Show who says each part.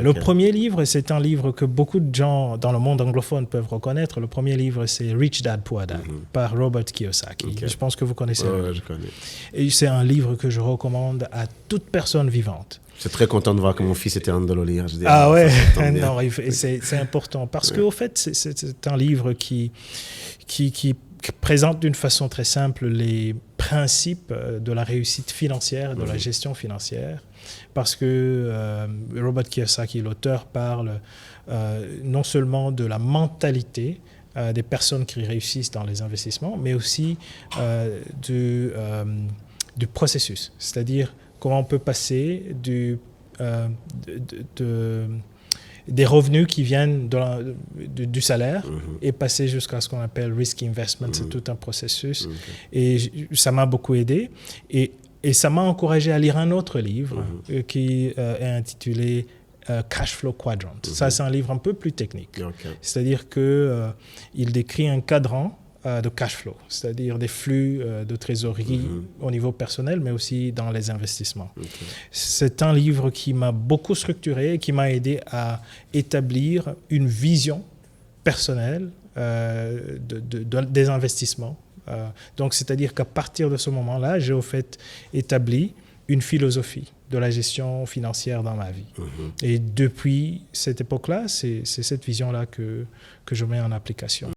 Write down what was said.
Speaker 1: Voilà, le premier livre, c'est un livre que beaucoup de gens dans le monde anglophone peuvent reconnaître. Le premier livre, c'est Rich Dad, Poor Dad, par Robert Kiyosaki. Je pense que vous connaissez.
Speaker 2: Ouais, je connais.
Speaker 1: Et c'est un livre que je recommande à toute personne vivante.
Speaker 2: Je suis très content de voir que mon fils était en train de le lire.
Speaker 1: Non, c'est important parce qu'au fait, c'est un livre qui présente d'une façon très simple les principes de la réussite financière, de la gestion financière, parce que Robert Kiyosaki, l'auteur, parle non seulement de la mentalité des personnes qui réussissent dans les investissements, mais aussi du processus, c'est-à-dire comment on peut passer des revenus qui viennent du salaire et passer jusqu'à ce qu'on appelle risk investment. C'est tout un processus. Et ça m'a beaucoup aidé. Et ça m'a encouragé à lire un autre livre qui est intitulé Cash Flow Quadrant. Ça, c'est un livre un peu plus technique. C'est-à-dire qu'il décrit un cadran de cash flow, c'est-à-dire des flux de trésorerie au niveau personnel, mais aussi dans les investissements. C'est un livre qui m'a beaucoup structuré et qui m'a aidé à établir une vision personnelle des investissements. Donc, c'est-à-dire qu'à partir de ce moment-là, j'ai au fait établi une philosophie de la gestion financière dans ma vie. Et depuis cette époque-là, c'est cette vision-là que je mets en application.